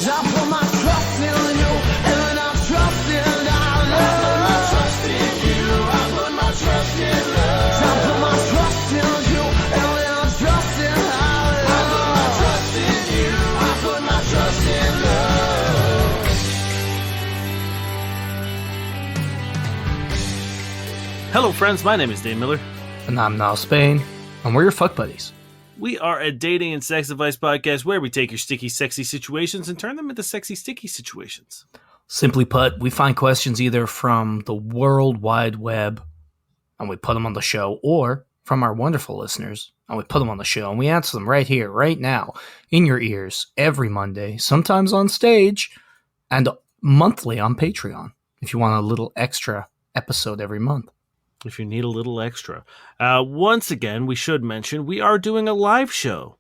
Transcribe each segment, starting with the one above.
I put my trust in you, and I trust in love. I put my trust in you, I put my trust in love. I put my trust in you, and I trust in love. I put my trust in you, I put my trust in love. Hello friends, my name is Dave Miller. And I'm Niall Spain, and we're your fuck buddies. We are a dating and sex advice podcast where we take your sticky, sexy situations and turn them into sexy, sticky situations. Simply put, we find questions either from the World Wide Web, and we put them on the show, or from our wonderful listeners, and we put them on the show, and we answer them right here, right now, in your ears, every Monday, sometimes on stage, and monthly on Patreon, if you want a little extra episode every month. If you need a little extra. Once again, we should mention we are doing a live show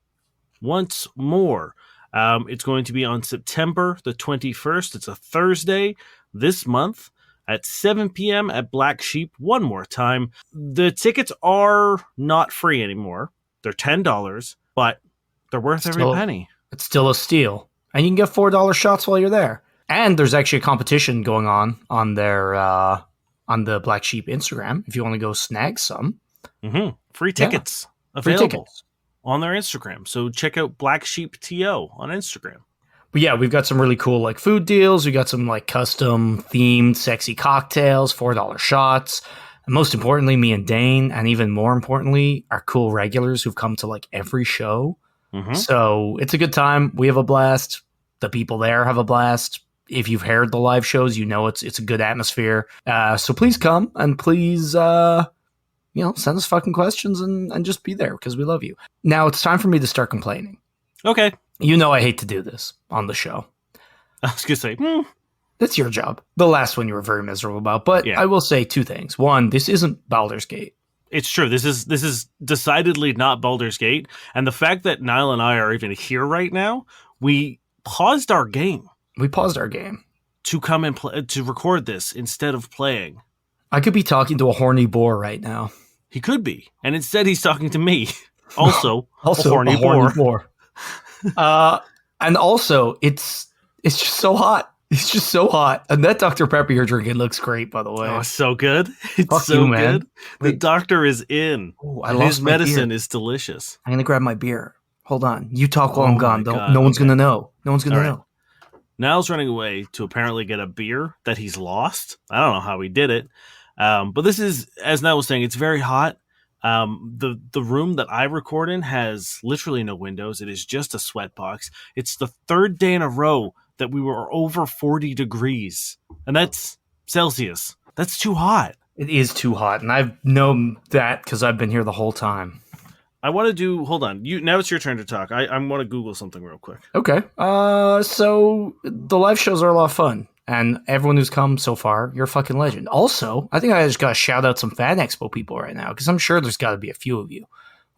once more. It's going to be on September the 21st. It's a Thursday this month at 7 p.m. at Black Sheep. One more time. The tickets are not free anymore. They're $10, but they're worth every penny. It's still a steal. And you can get $4 shots while you're there. And there's actually a competition going on their... on the Black Sheep Instagram, if you want to go snag some. Mm-hmm. Free tickets available on their Instagram. So check out Black Sheep TO on Instagram. But yeah, we've got some really cool like food deals. We got some like custom themed sexy cocktails, $4 shots. And most importantly, me and Dane, and even more importantly, our cool regulars who've come to like every show. Mm-hmm. So it's a good time. We have a blast. The people there have a blast. If you've heard the live shows, you know it's a good atmosphere. So please come and please, send us fucking questions and just be there because we love you. Now it's time for me to start complaining. Okay. You know I hate to do this on the show. I was going to say, That's your job. The last one you were very miserable about. But yeah. I will say two things. One, this isn't Baldur's Gate. It's true. This is decidedly not Baldur's Gate. And the fact that Niall and I are even here right now, we paused our game. We paused our game to come and to record this instead of playing. I could be talking to a horny boar right now. He could be, and instead he's talking to me. Also a horny boar. And also, it's just so hot. It's just so hot. And that Dr. Pepper you're drinking looks great, by the way. Oh, it's so good. It's Fuck so you, man. good. The doctor is in. Ooh, his medicine is delicious. I'm gonna grab my beer. Hold on. You talk while I'm gone. No one's gonna know. No one's gonna know. Niall's running away to apparently get a beer that he's lost. I don't know how he did it. But this is, as Niall was saying, it's very hot. The room that I record in has literally no windows. It is just a sweat box. It's the third day in a row that we were over 40 degrees. And that's Celsius. That's too hot. It is too hot. And I've known that because I've been here the whole time. I want to do... Hold on. Now it's your turn to talk. I want to Google something real quick. Okay. So the live shows are a lot of fun. And everyone who's come so far, you're a fucking legend. Also, I think I just got to shout out some Fan Expo people right now, because I'm sure there's got to be a few of you.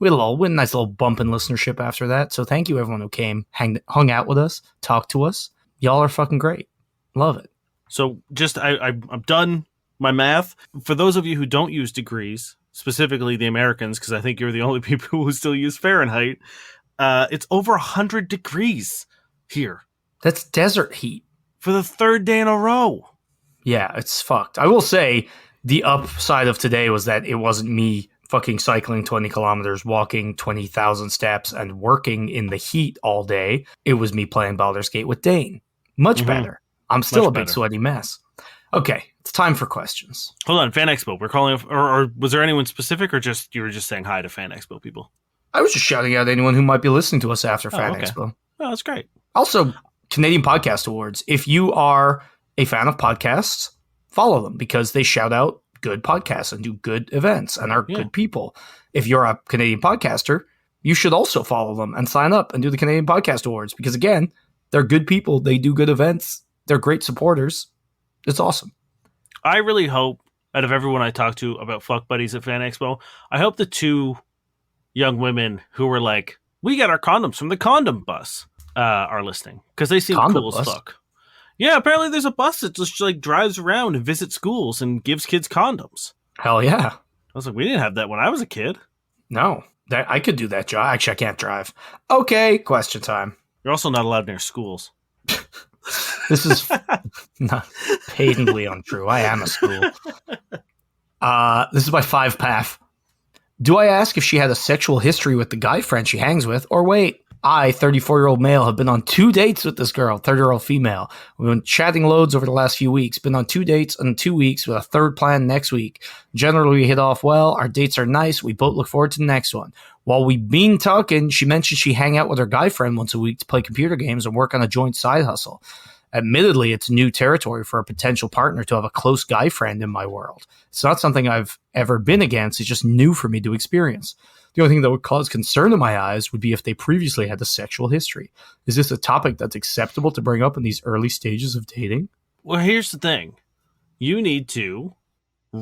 We had a nice little bump in listenership after that. So thank you, everyone who came, hung out with us, talked to us. Y'all are fucking great. Love it. So just, I'm done my math. For those of you who don't use degrees... specifically the Americans, because I think you're the only people who still use Fahrenheit, it's over 100 degrees here. That's desert heat. For the third day in a row. Yeah, it's fucked. I will say, the upside of today was that it wasn't me fucking cycling 20 kilometers, walking 20,000 steps, and working in the heat all day. It was me playing Baldur's Gate with Dane. Much better. I'm still a big sweaty mess. Okay, it's time for questions. Hold on, Fan Expo. We're calling, or was there anyone specific, or just you were just saying hi to Fan Expo people? I was just shouting out anyone who might be listening to us after Fan Expo. Oh, that's great. Also, Canadian Podcast Awards. If you are a fan of podcasts, follow them because they shout out good podcasts and do good events and are good people. If you're a Canadian podcaster, you should also follow them and sign up and do the Canadian Podcast Awards because, again, they're good people. They do good events. They're great supporters. It's awesome. I really hope, out of everyone I talked to about fuck buddies at Fan Expo, I hope the two young women who were like, we got our condoms from the condom bus, are listening. Because they seem cool as fuck. Yeah, apparently there's a bus that just like drives around and visits schools and gives kids condoms. Hell yeah. I was like, we didn't have that when I was a kid. No, I could do that job. Actually, I can't drive. Okay, question time. You're also not allowed near schools. This is not patently untrue. I am a school. This is by 5path. Do I ask if she had a sexual history with the guy friend she hangs with, or wait? I, 34-year-old male, have been on 2 dates with this girl, 30-year-old female. We've been chatting loads over the last few weeks. Been on 2 dates in 2 weeks with a third planned next week. Generally, we hit off well. Our dates are nice. We both look forward to the next one. While we've been talking, she mentioned she hang out with her guy friend once a week to play computer games and work on a joint side hustle. Admittedly, it's new territory for a potential partner to have a close guy friend in my world. It's not something I've ever been against. It's just new for me to experience. The only thing that would cause concern in my eyes would be if they previously had a sexual history. Is this a topic that's acceptable to bring up in these early stages of dating? Well, here's the thing. You need to,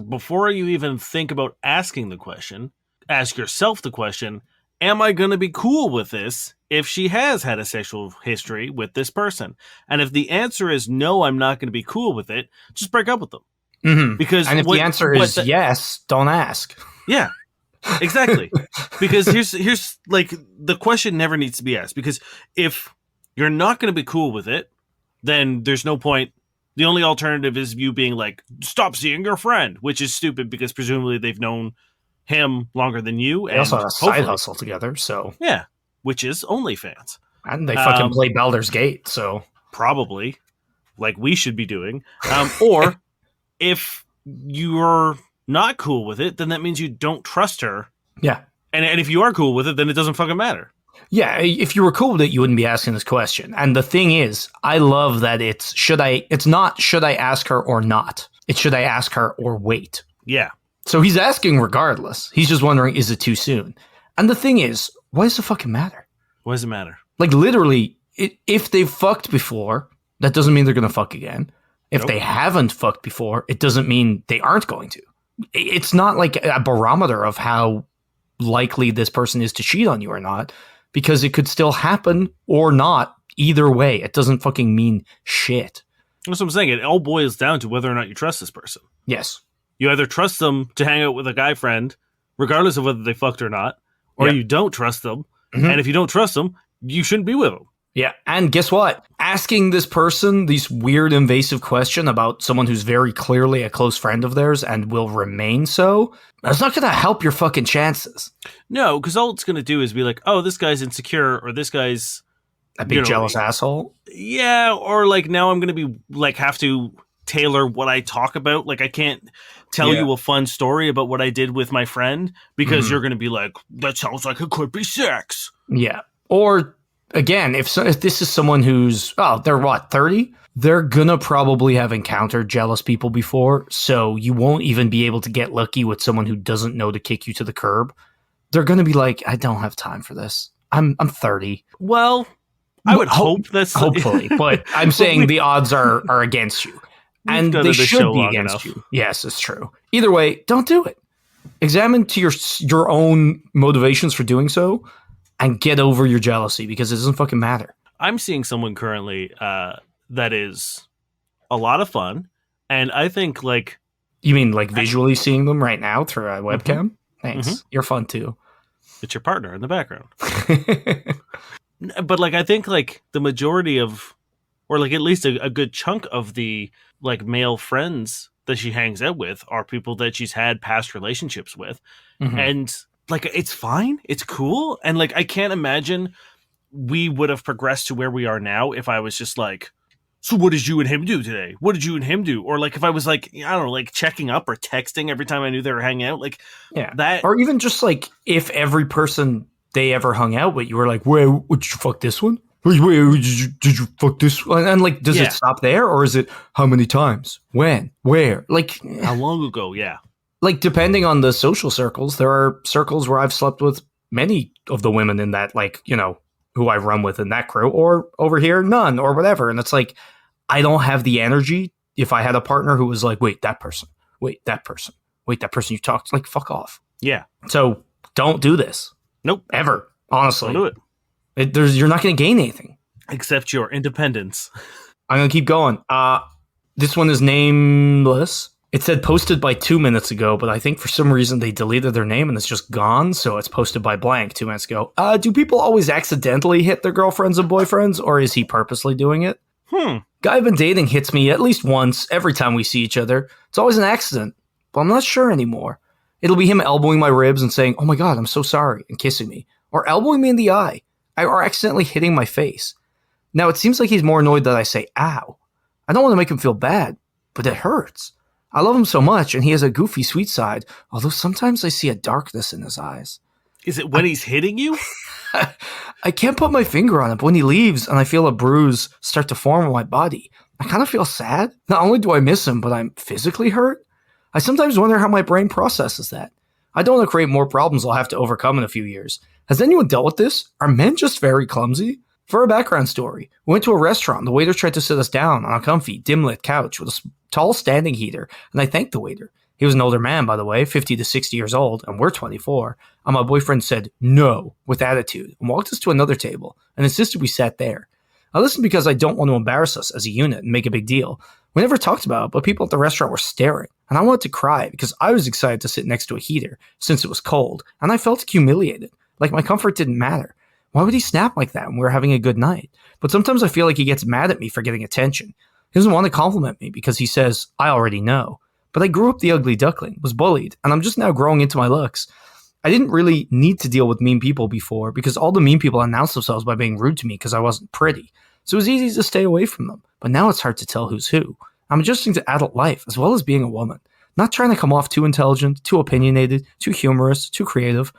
before you even think about asking the question, ask yourself the question, am I going to be cool with this if she has had a sexual history with this person? And if the answer is no, I'm not going to be cool with it, just break up with them. Mm-hmm. Because and if the answer is yes, don't ask. Yeah. Exactly. Because here's like the question never needs to be asked, because if you're not going to be cool with it, then there's no point. The only alternative is you being like, stop seeing your friend, which is stupid because presumably they've known him longer than you. They also have a side hustle together, so yeah, which is OnlyFans. And they fucking play Baldur's Gate, so probably like we should be doing. Or if you're not cool with it, then that means you don't trust her. Yeah. And if you are cool with it, then it doesn't fucking matter. Yeah, if you were cool with it, you wouldn't be asking this question. And the thing is, I love that it's not should I ask her or not. It's should I ask her or wait. Yeah. So he's asking regardless. He's just wondering, is it too soon? And the thing is, why does it fucking matter? Why does it matter? Like literally, if they've fucked before, that doesn't mean they're going to fuck again. If they haven't fucked before, it doesn't mean they aren't going to. It's not like a barometer of how likely this person is to cheat on you or not, because it could still happen or not. Either way, it doesn't fucking mean shit. That's what I'm saying. It all boils down to whether or not you trust this person. Yes. You either trust them to hang out with a guy friend, regardless of whether they fucked or not, or you don't trust them. Mm-hmm. And if you don't trust them, you shouldn't be with them. Yeah, and guess what? Asking this person this weird invasive question about someone who's very clearly a close friend of theirs and will remain so, that's not going to help your fucking chances. No, because all it's going to do is be like, oh, this guy's insecure, or this guy's a big jealous asshole. Yeah, or like now I'm going to be like have to tailor what I talk about. Like I can't tell you a fun story about what I did with my friend because you're going to be like, that sounds like it could be sex. Yeah, or again, if this is someone who's, they're what, 30? They're gonna probably have encountered jealous people before, so you won't even be able to get lucky with someone who doesn't know to kick you to the curb. They're gonna be like, I don't have time for this. I'm 30. Well, I would hope that's... Hopefully, but I'm saying the odds are against you. And they should be against you. Yes, it's true. Either way, don't do it. Examine to your own motivations for doing so, and get over your jealousy, because it doesn't fucking matter. I'm seeing someone currently that is a lot of fun, and I think like... You mean like visually seeing them right now through a webcam? Thanks. Mm-hmm. You're fun too. It's your partner in the background. But like I think like the majority of, or like at least a good chunk of the like male friends that she hangs out with are people that she's had past relationships with. Mm-hmm. And like, it's fine. It's cool. And like, I can't imagine we would have progressed to where we are now if I was just like, so what did you and him do today? What did you and him do? Or like, if I was like, I don't know, like checking up or texting every time I knew they were hanging out, like that. Or even just like, if every person they ever hung out with, you were like, wait, would you fuck this one? Wait, did you fuck this one? And like, does it stop there? Or is it how many times? When? Where? Like, how long ago? Yeah. Like, depending on the social circles, there are circles where I've slept with many of the women in that, like, you know, who I run with in that crew, or over here, none, or whatever. And it's like, I don't have the energy if I had a partner who was like, wait, that person, wait, that person, wait, that person you talked, like, fuck off. Yeah. So don't do this. Nope. Ever. Honestly. Don't do it. You're not going to gain anything. Except your independence. I'm going to keep going. This one is nameless. It said posted by 2 minutes ago, but I think for some reason they deleted their name and it's just gone. So it's posted by blank 2 minutes ago. Do people always accidentally hit their girlfriends and boyfriends, or is he purposely doing it? Guy I've been dating hits me at least once every time we see each other. It's always an accident, but I'm not sure anymore. It'll be him elbowing my ribs and saying, "Oh my God, I'm so sorry," and kissing me. Or elbowing me in the eye. Or accidentally hitting my face. Now, it seems like he's more annoyed that I say, "Ow." I don't want to make him feel bad, but it hurts. I love him so much, and he has a goofy, sweet side, although sometimes I see a darkness in his eyes. Is it when he's hitting you? I can't put my finger on it, but when he leaves and I feel a bruise start to form on my body, I kind of feel sad. Not only do I miss him, but I'm physically hurt. I sometimes wonder how my brain processes that. I don't want to create more problems I'll have to overcome in a few years. Has anyone dealt with this? Are men just very clumsy? For a background story, we went to a restaurant. The waiter tried to sit us down on a comfy, dim-lit couch with a tall standing heater, and I thanked the waiter. He was an older man, by the way, 50 to 60 years old, and we're 24. And my boyfriend said no with attitude and walked us to another table and insisted we sat there. I listened because I don't want to embarrass us as a unit and make a big deal. We never talked about it, but people at the restaurant were staring, and I wanted to cry because I was excited to sit next to a heater since it was cold, and I felt humiliated, like my comfort didn't matter. Why would he snap like that when we were having a good night? But sometimes I feel like he gets mad at me for getting attention. He doesn't want to compliment me because he says, I already know. But I grew up the ugly duckling, was bullied, and I'm just now growing into my looks. I didn't really need to deal with mean people before because all the mean people announced themselves by being rude to me because I wasn't pretty. So it was easy to stay away from them. But now it's hard to tell who's who. I'm adjusting to adult life as well as being a woman. Not trying to come off too intelligent, too opinionated, too humorous, too creative.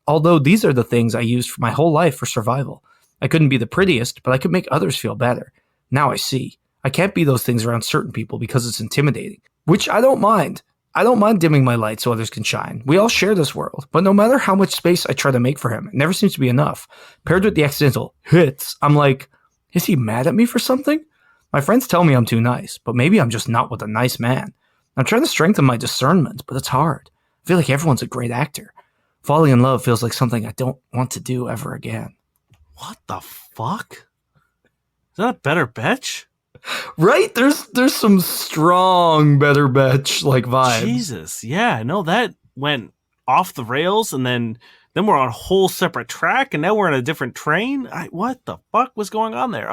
Although these are the things I used for my whole life for survival. I couldn't be the prettiest, but I could make others feel better. Now I see. I can't be those things around certain people because it's intimidating. Which I don't mind. I don't mind dimming my light so others can shine. We all share this world, but no matter how much space I try to make for him, it never seems to be enough. Paired with the accidental hits, I'm like, is he mad at me for something? My friends tell me I'm too nice, but maybe I'm just not with a nice man. I'm trying to strengthen my discernment, but it's hard. I feel like everyone's a great actor. Falling in love feels like something I don't want to do ever again. What the fuck? Is that a better bitch? Right? There's some strong better bitch like vibes. Jesus, yeah, no, that went off the rails, and then we're on a whole separate track, and now we're in a different train. What the fuck was going on there?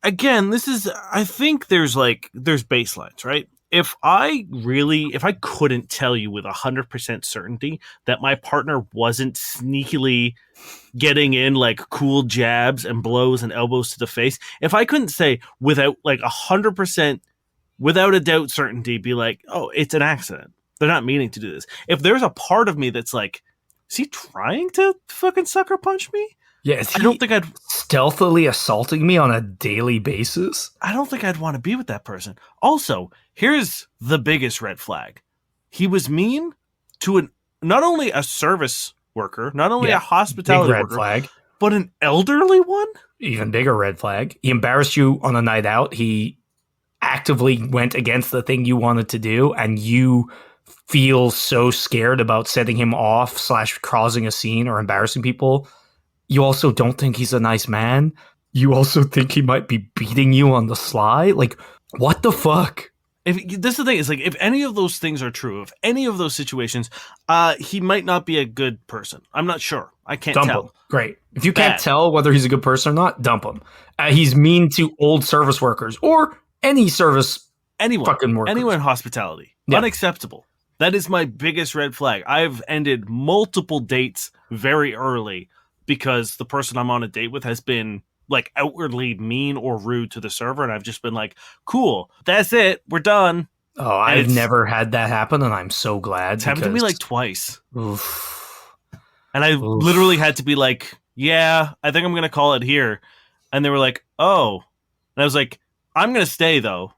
Again, I think there's baselines, right? If I couldn't tell you with 100% certainty that my partner wasn't sneakily getting in like cool jabs and blows and elbows to the face, if I couldn't say without like 100%, without a doubt certainty, be like, oh, it's an accident. They're not meaning to do this. If there's a part of me that's like, is he trying to fucking sucker punch me? Yeah, I don't think I'd stealthily assaulting me on a daily basis. I don't think I'd want to be with that person. Also, here's the biggest red flag. He was mean to not only a service worker, not only a hospitality big red worker, flag, but an elderly one? Even bigger red flag. He embarrassed you on a night out. He actively went against the thing you wanted to do, and you feel so scared about setting him off / causing a scene or embarrassing people. You also don't think he's a nice man. You also think he might be beating you on the sly. Like, what the fuck? This is the thing, is like, if any of those things are true, if any of those situations, he might not be a good person. I'm not sure. I can't dump tell. Him. Great. If you can't tell whether he's a good person or not, dump him. He's mean to old service workers or any service fucking workers. Anyone in hospitality. Yeah. Unacceptable. That is my biggest red flag. I've ended multiple dates very early because the person I'm on a date with has been like outwardly mean or rude to the server, and I've just been like, cool, that's it, we're done. Oh, I've never had that happen, and I'm so glad. It's happened to me like twice. Oof. And I literally had to be like, yeah, I think I'm going to call it here. And they were like, oh. And I was like, I'm going to stay, though,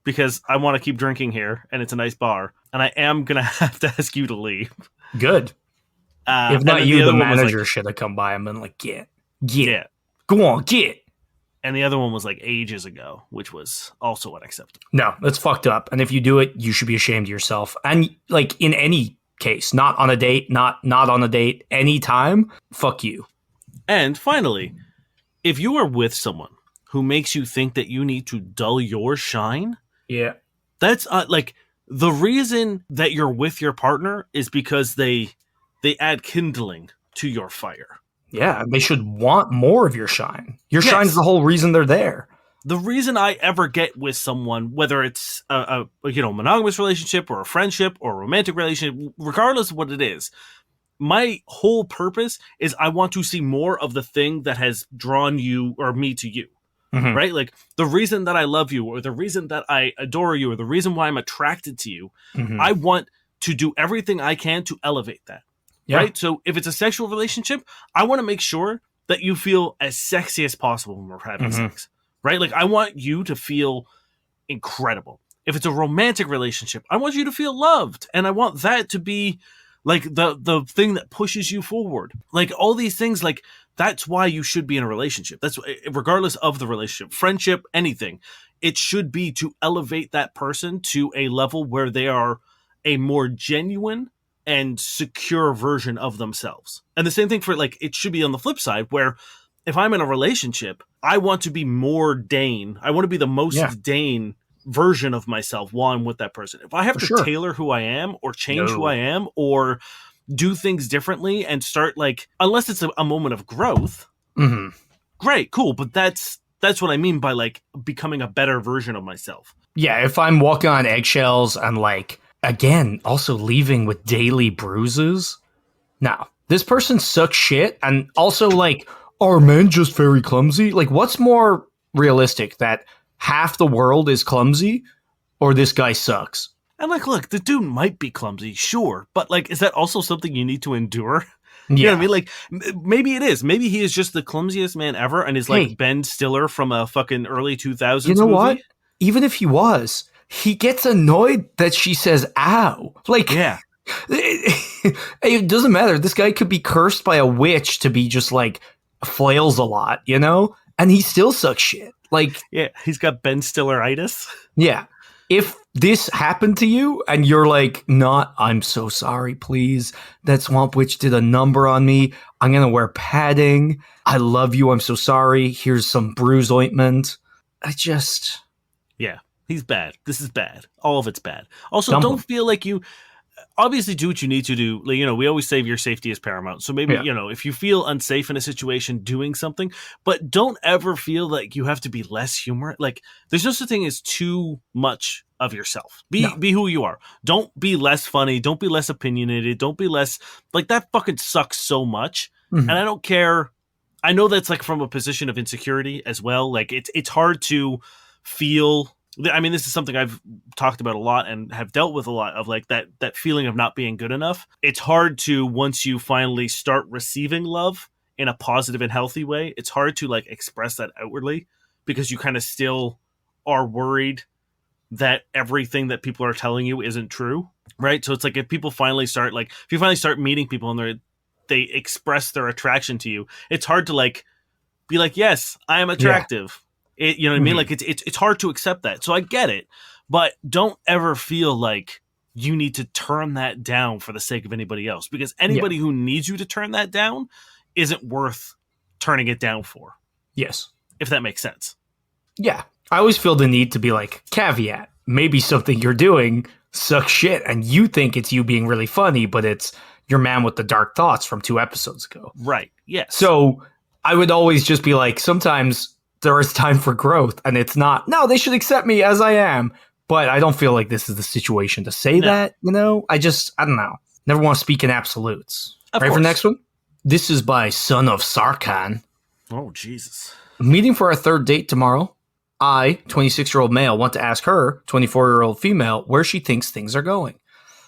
because I want to keep drinking here, and it's a nice bar. And I am going to have to ask you to leave. Good. If not you, the manager should have come by and been like, get. Go on, get. And the other one was like ages ago, which was also unacceptable. No, that's fucked up. And if you do it, you should be ashamed of yourself. And like in any case, not on a date, not on a date, anytime, fuck you. And finally, if you are with someone who makes you think that you need to dull your shine, yeah, that's like the reason that you're with your partner is because they add kindling to your fire. Yeah, they should want more of your shine. Your shine's the whole reason they're there. The reason I ever get with someone, whether it's a monogamous relationship or a friendship or a romantic relationship, regardless of what it is, my whole purpose is I want to see more of the thing that has drawn you or me to you. Mhm. Right? Like the reason that I love you or the reason that I adore you or the reason why I'm attracted to you, Mhm. I want to do everything I can to elevate that. Yeah. Right? So if it's a sexual relationship, I want to make sure that you feel as sexy as possible when we're having Mhm. sex. Right? Like I want you to feel incredible. If it's a romantic relationship, I want you to feel loved. And I want that to be like the thing that pushes you forward. Like all these things, like that's why you should be in a relationship. That's regardless of the relationship, friendship, anything. It should be to elevate that person to a level where they are a more genuine and secure version of themselves. And the same thing for like, it should be on the flip side where if I'm in a relationship, I want to be more Dane. I want to be the most Yeah. Dane version of myself while I'm with that person. If I have For to sure. tailor who I am or change who No. I am or do things differently and start like, unless it's a moment of growth, Mhm. great, cool. But that's what I mean by like becoming a better version of myself. Yeah, if I'm walking on eggshells and like again, also leaving with daily bruises. No. This person sucks shit and also like are men just very clumsy? Like what's more realistic that half the world is clumsy or this guy sucks? And like, look, the dude might be clumsy, sure, but like, is that also something you need to endure? Yeah. You know what I mean? Like, maybe it is. Maybe he is just the clumsiest man ever and is Hey. like Ben Stiller from a fucking early 2000s You know movie. what? Even if he was, he gets annoyed that she says ow. Like Yeah. it doesn't matter. This guy could be cursed by a witch to be just like flails a lot, you know? And he still sucks shit. Like, Yeah, he's got Ben Stilleritis. yeah. If this happened to you and you're like, not, I'm so sorry, please. That swamp witch did a number on me. I'm going to wear padding. I love you. I'm so sorry. Here's some bruise ointment. I just. Yeah, he's bad. This is bad. All of it's bad. Also, Dump don't him. feel like you obviously do what you need to do. Like, you know, we always say your safety is paramount. So maybe, Yeah. you know, if you feel unsafe in a situation doing something, but don't ever feel like you have to be less humorous. Like there's no such thing as too much of yourself. No. Be who you are. Don't be less funny. Don't be less opinionated. Don't be less like that fucking sucks so much. Mhm. And I don't care. I know that's like from a position of insecurity as well. Like it's hard to feel. I mean, this is something I've talked about a lot and have dealt with a lot of like that feeling of not being good enough. It's hard to, once you finally start receiving love in a positive and healthy way, it's hard to like express that outwardly because you kind of still are worried that everything that people are telling you isn't true. Right. So it's like if people finally start like, if you finally start meeting people and they express their attraction to you, it's hard to like be like, yes, I am attractive. You know what I mean? Like it's hard to accept that. So I get it, but don't ever feel like you need to turn that down for the sake of anybody else because anybody who needs you to turn that down isn't worth turning it down for. Yes. If that makes sense. Yeah. I always feel the need to be like, caveat, maybe something you're doing sucks shit and you think it's you being really funny, but it's your man with the dark thoughts from 2 episodes ago. Right. Yes. So I would always just be like, sometimes there is time for growth and it's not, no, they should accept me as I am. But I don't feel like this is the situation to say that, you know? I don't know. Never want to speak in absolutes. Of Ready for course. the next one? This is by Son of Sarkhan. Oh, Jesus. Meeting for our 3rd date tomorrow. I, 26-year-old male, want to ask her, 24-year-old female, where she thinks things are going.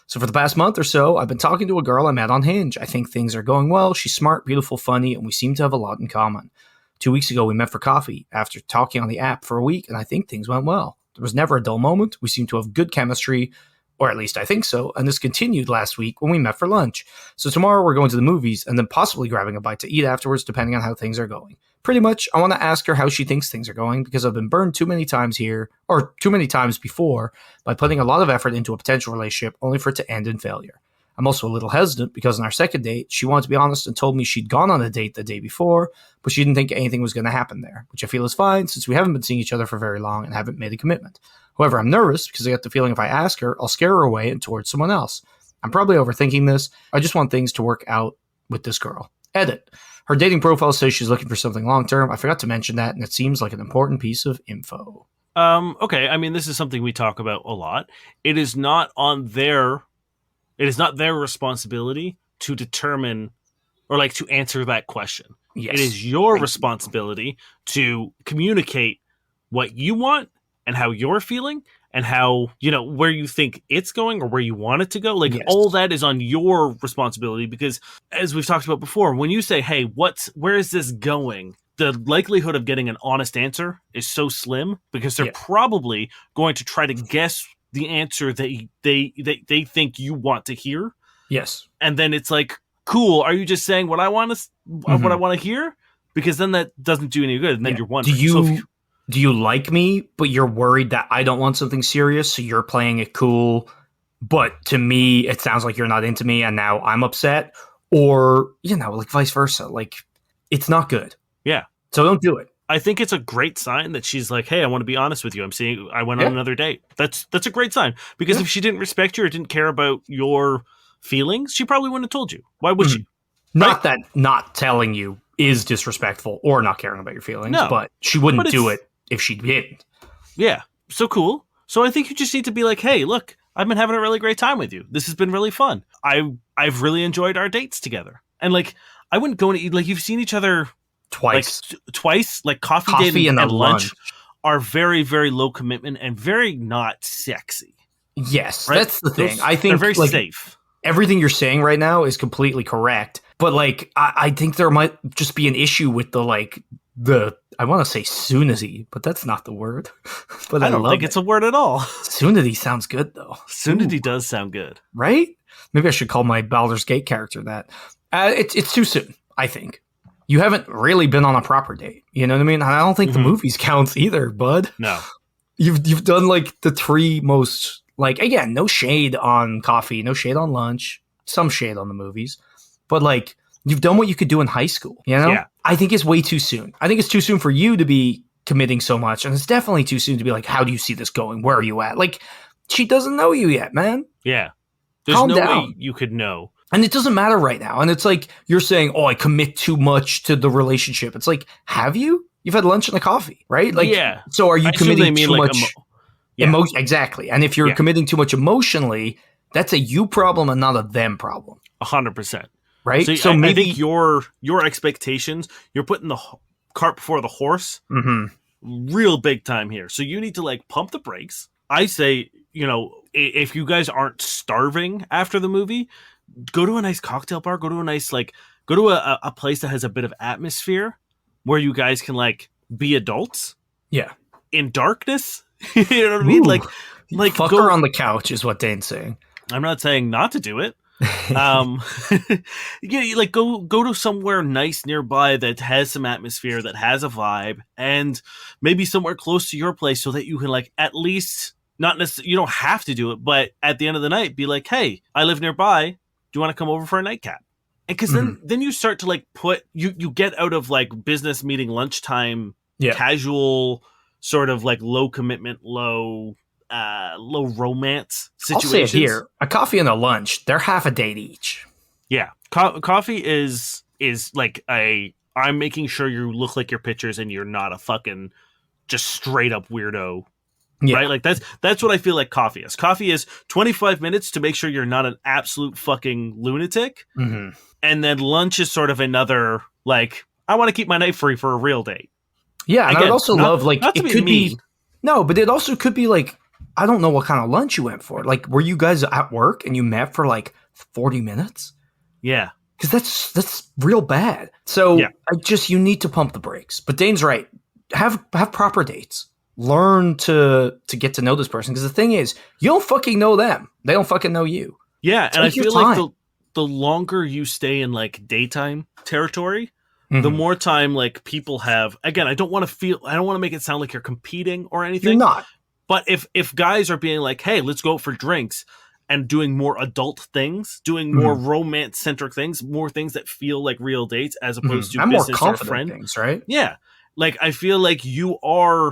So for the past month or so, I've been talking to a girl I met on Hinge. I think things are going well. She's smart, beautiful, funny, and we seem to have a lot in common. 2 weeks ago, we met for coffee after talking on the app for a week, and I think things went well. There was never a dull moment. We seem to have good chemistry, or at least I think so, and this continued last week when we met for lunch. So tomorrow we're going to the movies and then possibly grabbing a bite to eat afterwards, depending on how things are going. Pretty much, I want to ask her how she thinks things are going because I've been burned too many times here, or too many times before, by putting a lot of effort into a potential relationship only for it to end in failure. I'm also a little hesitant because on our second date, she wanted to be honest and told me she'd gone on a date the day before, but she didn't think anything was going to happen there, which I feel is fine since we haven't been seeing each other for very long and haven't made a commitment. However, I'm nervous because I get the feeling if I ask her, I'll scare her away and towards someone else. I'm probably overthinking this. I just want things to work out with this girl. Edit. Her dating profile says she's looking for something long-term. I forgot to mention that, and it seems like an important piece of info. Okay. I mean, this is something we talk about a lot. It is not their responsibility to determine or like to answer that question. Yes. It is your responsibility to communicate what you want and how you're feeling and how, where you think it's going or where you want it to go. Like, Yes. all that is on your responsibility, because as we've talked about before, when you say, hey, where is this going? The likelihood of getting an honest answer is so slim, because they're probably going to try to guess the answer that they think you want to hear. Yes. And then it's like, cool, are you just saying what I want to hear? Because then that doesn't do any good, and then you're wondering. Do you like me, but you're worried that I don't want something serious, so you're playing it cool, but to me, it sounds like you're not into me, and now I'm upset? Or, like vice versa. Like, it's not good. Yeah. So don't do it. I think it's a great sign that she's like, hey, I want to be honest with you. I went on another date. That's a great sign. Because if she didn't respect you or didn't care about your feelings, she probably wouldn't have told you. Why would she? Not that not telling you is disrespectful or not caring about your feelings, but she wouldn't do it if she didn't. Yeah. So cool. So I think you just need to be like, hey, look, I've been having a really great time with you. This has been really fun. I've really enjoyed our dates together. And like, I wouldn't go and eat, like, you've seen each other twice. Like coffee date and lunch are very, very low commitment and very not sexy. Yes, right? That's the thing. I think they're very safe. Everything you're saying right now is completely correct. But like, I think there might just be an issue with the I want to say Soonity, but that's not the word. But I don't think it's a word at all. Soonity sounds good though. Soonity does sound good, right? Maybe I should call my Baldur's Gate character that. It's too soon, I think. You haven't really been on a proper date. You know what I mean? I don't think the movies counts either, bud. No. You've done like the three most, like, again, no shade on coffee, no shade on lunch, some shade on the movies. But like, you've done what you could do in high school, you know? Yeah. I think it's way too soon. I think it's too soon for you to be committing so much. And it's definitely too soon to be like, how do you see this going? Where are you at? Like, she doesn't know you yet, man. Yeah. There's Calm no down. way you could know. And it doesn't matter right now. And it's like, you're saying, oh, I commit too much to the relationship. It's like, have you? You've had lunch and a coffee, right? Like, yeah. So are you committing too like much emotion? Exactly. And if you're committing too much emotionally, that's a you problem and not a them problem. 100%. Right? So maybe I think your expectations, you're putting the cart before the horse real big time here. So you need to like pump the brakes. I say, if you guys aren't starving after the movie, go to a nice cocktail bar, go to a place that has a bit of atmosphere where you guys can like be adults. Yeah. In darkness. You know what I mean? Like fuck her on the couch is what Dane's saying. I'm not saying not to do it. Like go to somewhere nice nearby that has some atmosphere, that has a vibe, and maybe somewhere close to your place so that you can like at least not necessarily, you don't have to do it, but at the end of the night be like, hey, I live nearby. Do you want to come over for a nightcap? And because then you start to like put you get out of like business meeting lunchtime casual sort of like low commitment, low romance situations. I'll say it here: a coffee and a lunch, they're half a date each. Yeah, coffee is like I'm making sure you look like your pictures and you're not a fucking just straight up weirdo. Yeah. Right? Like that's what I feel like coffee is. Coffee is 25 minutes to make sure you're not an absolute fucking lunatic. Mm-hmm. And then lunch is sort of another, like, I want to keep my night free for a real date. Yeah, and I would also love, like, it could be... No, but it also could be, like, I don't know what kind of lunch you went for. Like, were you guys at work and you met for, like, 40 minutes? Yeah. Because that's real bad. So, you need to pump the brakes. But Dane's right. Have proper dates. Learn to get to know this person, because the thing is, you don't fucking know them. They don't fucking know you. Yeah, and I feel like the longer you stay in like daytime territory, the more time like people have. Again, I don't want to make it sound like you're competing or anything. You're not. But if guys are being like, hey, let's go out for drinks and doing more adult things, doing more romance centric things, more things that feel like real dates as opposed to business or friend things, right? Yeah, like I feel like you are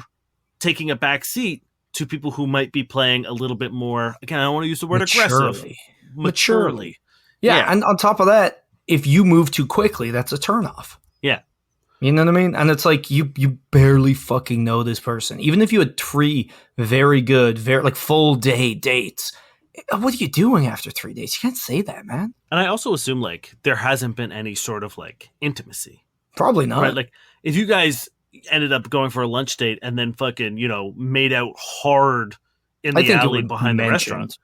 taking a back seat to people who might be playing a little bit more, again, I don't want to use the word aggressive. Maturely. Yeah, and on top of that, if you move too quickly, that's a turnoff. You know what I mean? And it's like you barely fucking know this person. Even if you had 3 very good, very like full day dates, what are you doing after 3 days? You can't say that, man. And I also assume like there hasn't been any sort of like intimacy, Probably not. right? Like if you guys ended up going for a lunch date and then fucking, made out hard in the alley behind the restaurant,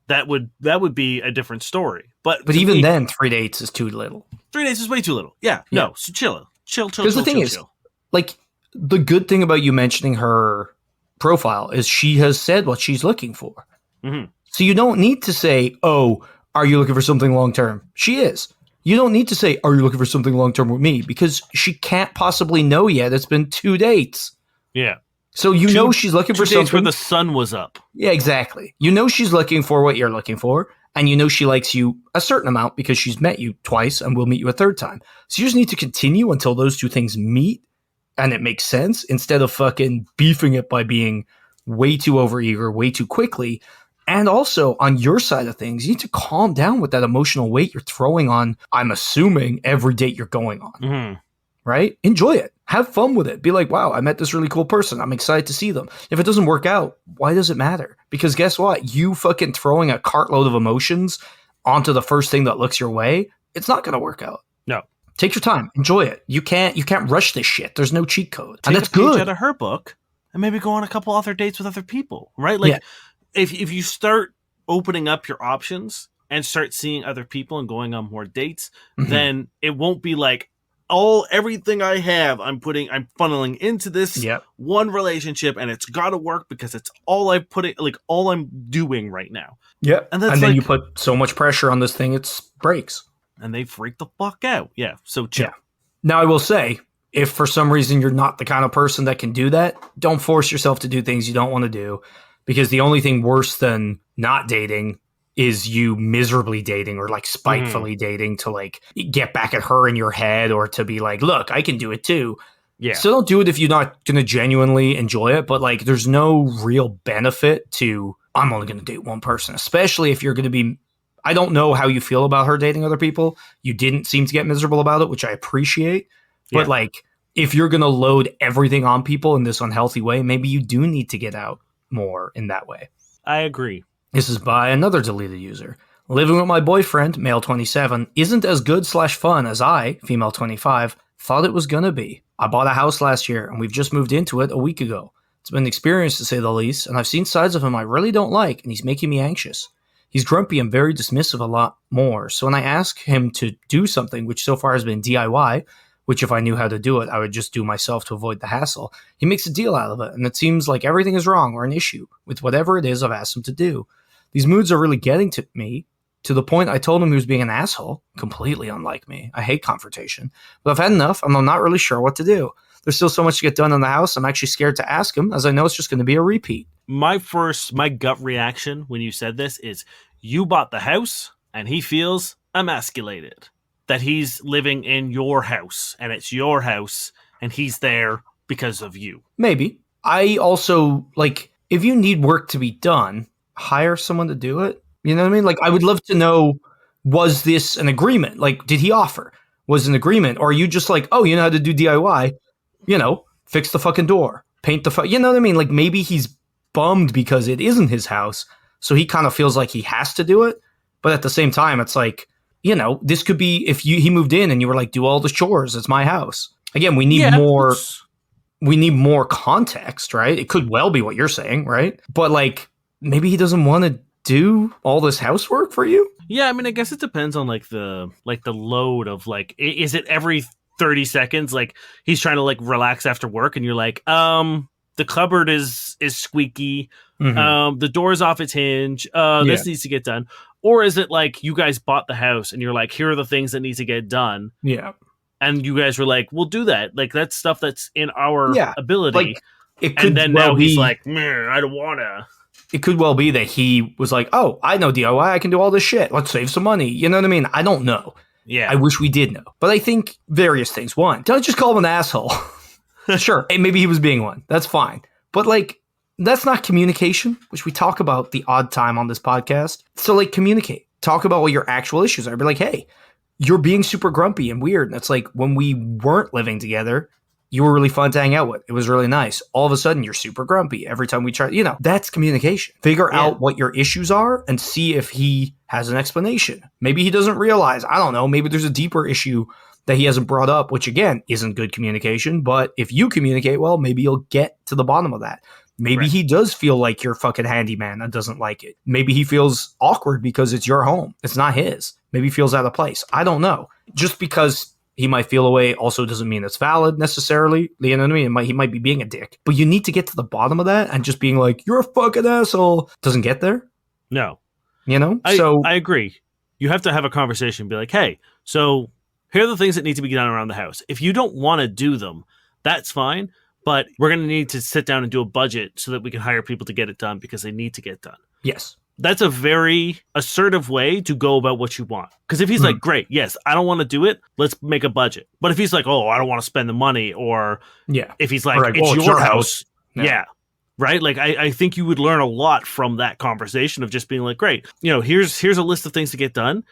that would be a different story. But even then, 3 dates is too little. 3 days is way too little. Yeah. No, so chill. Because the thing is, like, the good thing about you mentioning her profile is she has said what she's looking for. Mm-hmm. So you don't need to say, oh, are you looking for something long-term? She is. You don't need to say, are you looking for something long-term with me? Because she can't possibly know yet. It's been 2 dates. Yeah. So you know she's looking for 2 days something where the sun was up. Yeah, exactly. You know she's looking for what you're looking for. And you know she likes you a certain amount because she's met you twice and will meet you a third time. So you just need to continue until those 2 things meet and it makes sense instead of fucking beefing it by being way too overeager, way too quickly. And also on your side of things, you need to calm down with that emotional weight you're throwing on, I'm assuming, every date you're going on. Mm-hmm. Right? Enjoy it. Have fun with it. Be like, wow, I met this really cool person. I'm excited to see them. If it doesn't work out, why does it matter? Because guess what? You fucking throwing a cartload of emotions onto the first thing that looks your way, it's not going to work out. No. Take your time. Enjoy it. You can't rush this shit. There's no cheat code. Take and that's a page good. out of her book and maybe go on a couple other dates with other people, right? Like if you start opening up your options and start seeing other people and going on more dates, then it won't be like, everything I have, I'm funneling into this one relationship, and it's got to work because it's all all I'm doing right now. Yeah, and then you put so much pressure on this thing, it breaks, and they freak the fuck out. Yeah, so chill. Yeah. Now I will say, if for some reason you're not the kind of person that can do that, don't force yourself to do things you don't want to do, because the only thing worse than not dating is you miserably dating or like spitefully dating to like get back at her in your head or to be like, look, I can do it too. Yeah. So don't do it if you're not going to genuinely enjoy it. But like, there's no real benefit to, I'm only going to date one person, especially if you're going to be, I don't know how you feel about her dating other people. You didn't seem to get miserable about it, which I appreciate. But like, if you're going to load everything on people in this unhealthy way, maybe you do need to get out more in that way. I agree. This is by another deleted user. Living with my boyfriend, male 27, isn't as good/fun as I, female 25, thought it was gonna be. I bought a house last year and we've just moved into it a week ago. It's been an experience to say the least, and I've seen sides of him I really don't like, and he's making me anxious. He's grumpy and very dismissive a lot more, so when I ask him to do something, which so far has been DIY, which if I knew how to do it, I would just do myself to avoid the hassle, he makes a deal out of it, and it seems like everything is wrong or an issue with whatever it is I've asked him to do. These moods are really getting to me, to the point I told him he was being an asshole, completely unlike me. I hate confrontation, but I've had enough and I'm not really sure what to do. There's still so much to get done in the house. I'm actually scared to ask him, as I know it's just going to be a repeat. My gut reaction when you said this is, you bought the house and he feels emasculated. That he's living in your house and it's your house and he's there because of you. Maybe. I also, like, if you need work to be done, hire someone to do it. You know what I mean? Like, I would love to know, was this an agreement? Like, did he offer? Was it an agreement? Or are you just like, oh, you know how to do DIY? Fix the fucking door, paint the you know what I mean? Like, maybe he's bummed because it isn't his house, so he kind of feels like he has to do it. But at the same time, it's like, this could be if he moved in and you were like, do all the chores. It's my house. Again, we need more. We need more context, right? It could well be what you're saying, right? But like, maybe he doesn't want to do all this housework for you. Yeah, I mean, I guess it depends on the load of like, is it every 30 seconds? Like he's trying to like relax after work, and you're like, the cupboard is squeaky, the door's off its hinge, this needs to get done. Or is it like you guys bought the house and you're like, here are the things that need to get done? Yeah. And you guys were like, we'll do that. Like, that's stuff that's in our ability. Like, it could and then now he's like, I don't want to. It could well be that he was like, oh, I know DIY. I can do all this shit. Let's save some money. You know what I mean? I don't know. Yeah. I wish we did know. But I think various things. One, don't just call him an asshole. Sure. Hey, maybe he was being one. That's fine. But like, that's not communication, which we talk about the odd time on this podcast. So like, communicate. Talk about what your actual issues are. Be like, hey, you're being super grumpy and weird. And it's like when we weren't living together, you were really fun to hang out with. It was really nice. All of a sudden, you're super grumpy every time we try. That's communication. Figure out what your issues are and see if he has an explanation. Maybe he doesn't realize. I don't know. Maybe there's a deeper issue that he hasn't brought up, which again, isn't good communication. But if you communicate well, maybe you'll get to the bottom of that. Maybe he does feel like you're fucking handyman and doesn't like it. Maybe he feels awkward because it's your home. It's not his. Maybe he feels out of place. I don't know. Just because he might feel away also doesn't mean it's valid necessarily. You know what I mean? He might be being a dick. But you need to get to the bottom of that, and just being like, you're a fucking asshole doesn't get there. No. I agree. You have to have a conversation and be like, hey, so here are the things that need to be done around the house. If you don't want to do them, that's fine. But we're going to need to sit down and do a budget so that we can hire people to get it done because they need to get done. Yes. That's a very assertive way to go about what you want. Because if he's like, great, yes, I don't want to do it, let's make a budget. But if he's like, oh, I don't want to spend the money, or if he's like, it's your house. Yeah. Right? Like, I think you would learn a lot from that conversation of just being like, great, here's a list of things to get done.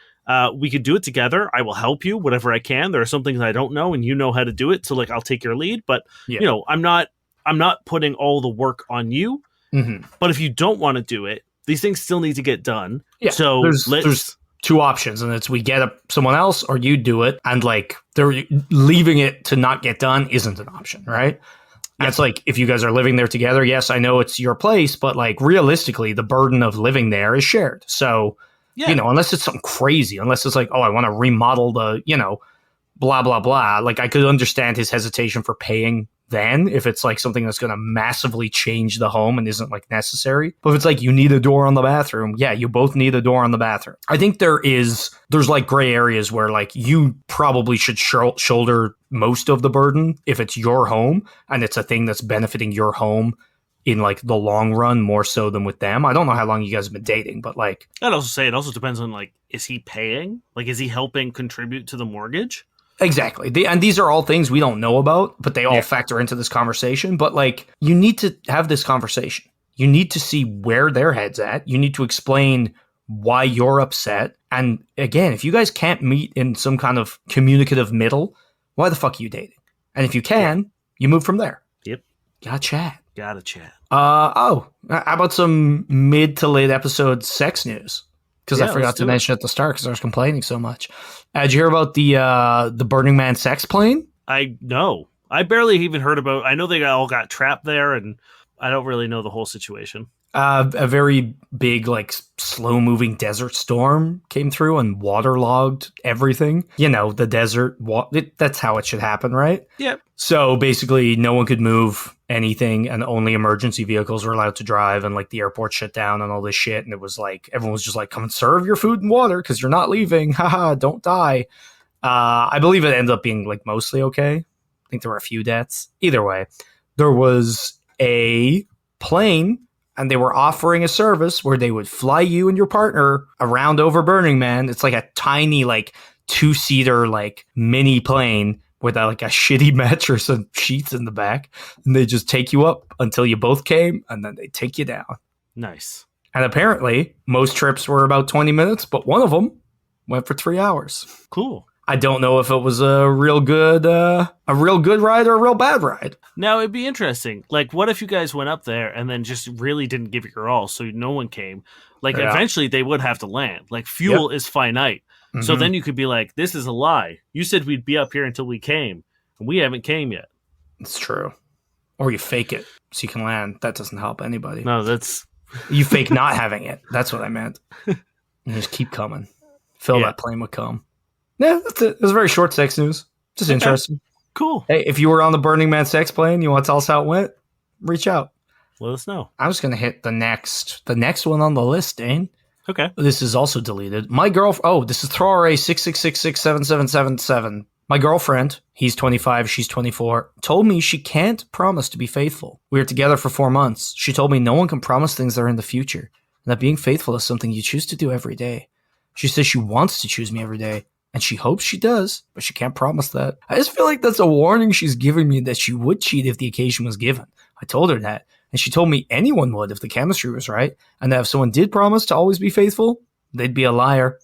We could do it together. I will help you, whatever I can. There are some things I don't know, and you know how to do it. So like, I'll take your lead, but I'm not putting all the work on you. Mm-hmm. But if you don't want to do it, these things still need to get done. Yeah. So there's two options, and it's we get someone else or you do it. And like, they're leaving it to not get done isn't an option, right? And it's like, if you guys are living there together, yes, I know it's your place, but like realistically, the burden of living there is shared. So, unless it's something crazy, unless it's like, oh, I want to remodel the, blah, blah, blah. Like, I could understand his hesitation for paying then if it's like something that's going to massively change the home and isn't like necessary. But if it's like you need a door on the bathroom, you both need a door on the bathroom. I think there's like gray areas where like you probably should shoulder most of the burden if it's your home and it's a thing that's benefiting your home in like the long run more so than with them. I don't know how long you guys have been dating, but like, I'd also say it also depends on like, is he paying? Like, is he helping contribute to the mortgage? Exactly. And these are all things we don't know about, but they all factor into this conversation. But like, you need to have this conversation. You need to see where their head's at. You need to explain why you're upset. And again, if you guys can't meet in some kind of communicative middle, why the fuck are you dating? And if you can, you move from there. Yep. Gotta chat. Oh, how about some mid to late episode sex news? Because I forgot to mention at the start because I was complaining so much. Did you hear about the Burning Man sex plane? No. I barely even heard about. I know they all got trapped there, and I don't really know the whole situation. A very big, like, slow-moving desert storm came through and waterlogged everything. The desert. That's how it should happen, right? Yep. So basically, no one could move anything, and only emergency vehicles were allowed to drive, and like the airport shut down and all this shit. And it was like everyone was just like, "Come and serve your food and water because you're not leaving. Haha, don't die." I believe it ended up being like mostly okay. I think there were a few deaths. Either way, there was a plane. And they were offering a service where they would fly you and your partner around over Burning Man. It's like a tiny, like 2-seater, like mini plane with like a shitty mattress and sheets in the back. And they just take you up until you both came, and then they take you down. Nice. And apparently, most trips were about 20 minutes, but one of them went for 3 hours. Cool. I don't know if it was a real good ride or a real bad ride. Now, it'd be interesting. Like, what if you guys went up there and then just really didn't give it your all, so no one came? Like, eventually they would have to land. Like, fuel is finite. Mm-hmm. So then you could be like, this is a lie. You said we'd be up here until we came, and we haven't came yet. It's true. Or you fake it so you can land. That doesn't help anybody. No, that's... You fake not having it. That's what I meant. You just keep coming. Fill that plane with cum. Yeah, that's it. It was very short sex news. Just interesting. Cool. Hey, if you were on the Burning Man sex plane, you want to tell us how it went? Reach out. Let us know. I was going to hit the next one on the list, Dane. Okay. This is also deleted. My girlfriend. Oh, this is Thrower 666677777. My girlfriend, he's 25, she's 24, told me she can't promise to be faithful. We were together for 4 months. She told me no one can promise things that are in the future, and that being faithful is something you choose to do every day. She says she wants to choose me every day. And she hopes she does, but she can't promise that. I just feel like that's a warning she's giving me that she would cheat if the occasion was given. I told her that, and she told me anyone would if the chemistry was right, and that if someone did promise to always be faithful, they'd be a liar.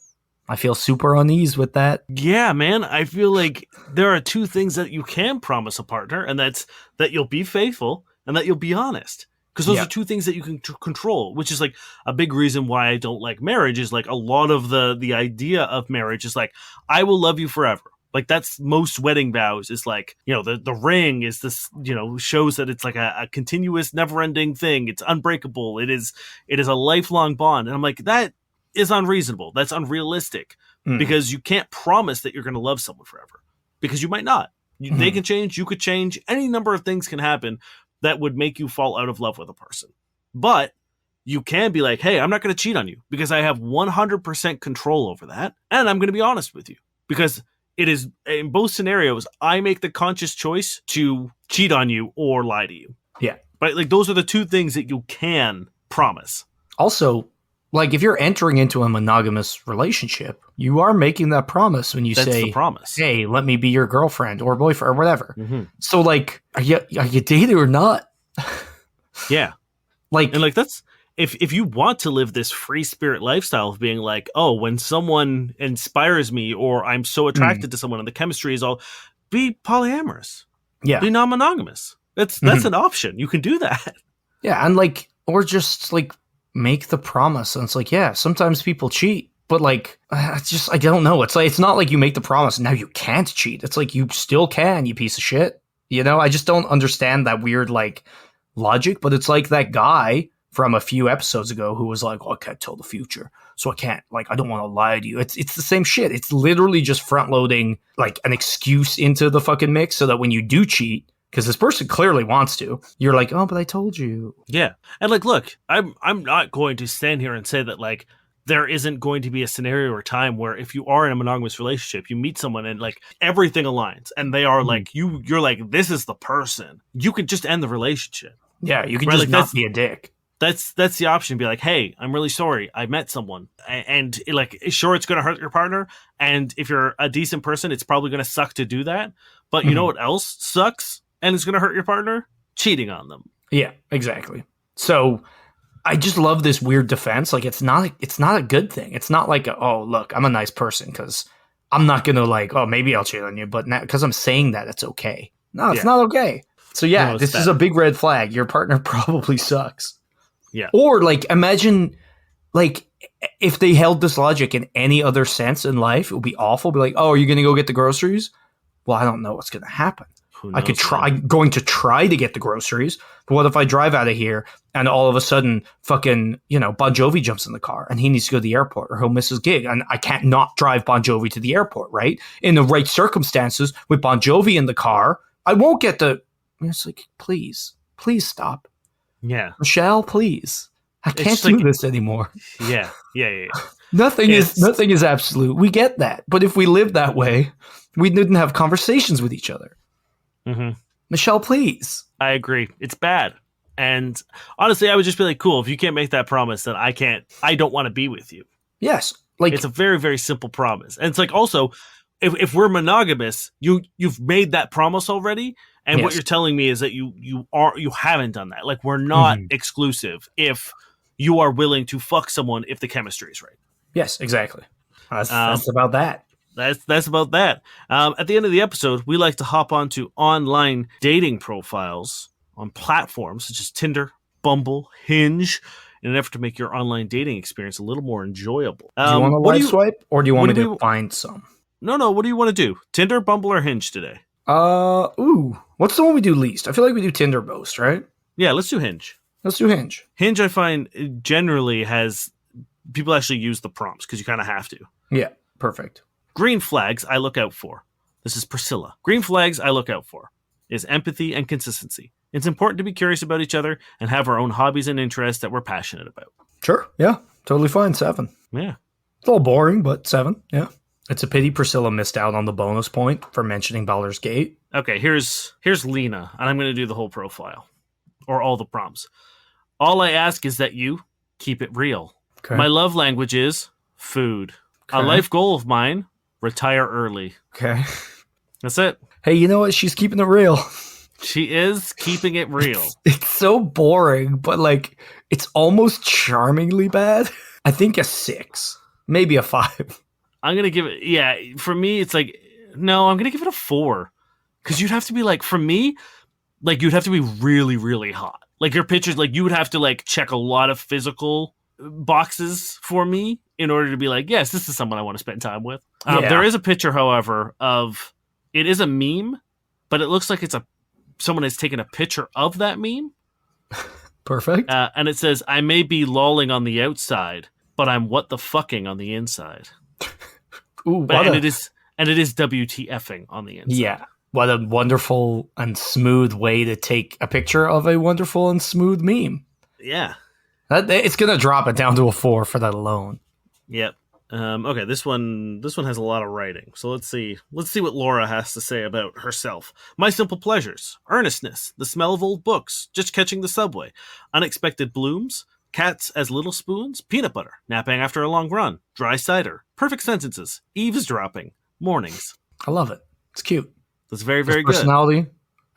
I feel super unease with that. Yeah, man. I feel like there are two things that you can promise a partner, and that's that you'll be faithful and that you'll be honest. Because those Yeah. are two things that you can control, which is like a big reason why I don't like marriage. Is like a lot of the idea of marriage is like, I will love you forever. Like that's most wedding vows is like, the ring is this, shows that it's like a continuous, never ending thing. It's unbreakable. It is a lifelong bond. And I'm like, that is unreasonable. That's unrealistic because you can't promise that you're going to love someone forever because you might not. They can change. You could change. Any number of things can happen that would make you fall out of love with a person. But you can be like, hey, I'm not going to cheat on you because I have 100% control over that. And I'm going to be honest with you because it is in both scenarios, I make the conscious choice to cheat on you or lie to you. Yeah. But like those are the two things that you can promise. Also, like if you're entering into a monogamous relationship, you are making that promise when you That's say, the promise. hey, let me be your girlfriend or boyfriend or whatever. Mm-hmm. So like, are you dating or not? Yeah. And like that's if you want to live this free spirit lifestyle of being like, oh, when someone inspires me or I'm so attracted to someone and the chemistry is all, be polyamorous. Yeah. Be non-monogamous. That's an option. You can do that. Yeah, and like, or just like make the promise. And it's like, yeah, sometimes people cheat, but like, I don't know. It's like, it's not like you make the promise and now you can't cheat. It's like, you still can, you piece of shit. I just don't understand that weird like logic, but it's like that guy from a few episodes ago who was like, well, I can't tell the future. So I can't, like, I don't want to lie to you. It's the same shit. It's literally just front loading like an excuse into the fucking mix so that when you do cheat, because this person clearly wants to, you're like, oh, but I told you. Yeah. And like, look, I'm not going to stand here and say that like there isn't going to be a scenario or time where if you are in a monogamous relationship, you meet someone and like everything aligns and they are like, you're like, this is the person. You could just end the relationship. Yeah, you can Right, just like, not be a dick. That's the option. Be like, hey, I'm really sorry. I met someone, and like, sure, it's going to hurt your partner. And if you're a decent person, it's probably going to suck to do that. But you know what else sucks, and it's going to hurt your partner? Cheating on them. Yeah, exactly. So I just love this weird defense. Like, it's not a good thing. It's not like, oh, look, I'm a nice person because I'm not going to like, oh, maybe I'll cheat on you, but now because I'm saying that, it's okay. No, it's not okay. So yeah, No, this is a big red flag. Your partner probably sucks. Yeah. Or like, imagine like if they held this logic in any other sense in life, it would be awful. Be like, oh, are you going to go get the groceries? Well, I don't know what's going to happen. I could try. I'm going to try to get the groceries, but what if I drive out of here and all of a sudden, fucking, Bon Jovi jumps in the car and he needs to go to the airport or he'll miss his gig, and I can't not drive Bon Jovi to the airport, right? In the right circumstances, with Bon Jovi in the car, I won't get the. It's like, please stop. Yeah, Michelle, please. I can't do this anymore. Yeah. Nothing is absolute. We get that, but if we lived that way, we didn't have conversations with each other. Mm-hmm. Michelle, please. I agree. It's bad. And honestly, I would just be like, cool, if you can't make that promise, then I don't want to be with you. Yes. Like, it's a very, very simple promise. And it's like, also, if we're monogamous, you've made that promise already. And what you're telling me is that you haven't done that. Like, we're not exclusive if you are willing to fuck someone if the chemistry is right. Yes, exactly. That's about that. That's about that. At the end of the episode, we like to hop onto online dating profiles on platforms such as Tinder, Bumble, Hinge, in an effort to make your online dating experience a little more enjoyable. Do you want to live swipe, or do you want me to find some? No. What do you want to do? Tinder, Bumble, or Hinge today? What's the one we do least? I feel like we do Tinder most, right? Yeah, let's do Hinge. Let's do Hinge. Hinge, I find, generally has people actually use the prompts because you kind of have to. Yeah, perfect. Green flags I look out for. This is Priscilla. Green flags I look out for is empathy and consistency. It's important to be curious about each other and have our own hobbies and interests that we're passionate about. Sure. Yeah. Totally fine. 7. Yeah. It's a little boring, but 7. Yeah. It's a pity Priscilla missed out on the bonus point for mentioning Baldur's Gate. Okay, here's Lena, and I'm going to do the whole profile. Or all the prompts. All I ask is that you keep it real. Okay. My love language is food. Okay. A life goal of mine, retire early. Okay. That's it. Hey, you know what? She's keeping it real. She is keeping it real. It's so boring, but like, it's almost charmingly bad. I think a 6, maybe a 5. I'm gonna give it. Yeah, for me, it's like no. I'm gonna give it a 4 because you'd have to be like for me, like you'd have to be really, really hot. Like your pictures, like you would have to like check a lot of physical boxes for me in order to be like, yes, this is someone I want to spend time with. Yeah. There is a picture, however, of it is a meme, but it looks like it's someone has taken a picture of that meme. Perfect. And it says, I may be lolling on the outside, but I'm what the fucking on the inside. Ooh, And it is WTFing on the inside. Yeah. What a wonderful and smooth way to take a picture of a wonderful and smooth meme. Yeah. It's going to drop it down to a 4 for that alone. Yep. Okay, this one has a lot of writing. So let's see what Laura has to say about herself. My simple pleasures: earnestness, the smell of old books, just catching the subway, unexpected blooms, cats as little spoons, peanut butter, napping after a long run, dry cider, perfect sentences, eavesdropping, mornings. I love it. It's cute. That's very, very good. Personality,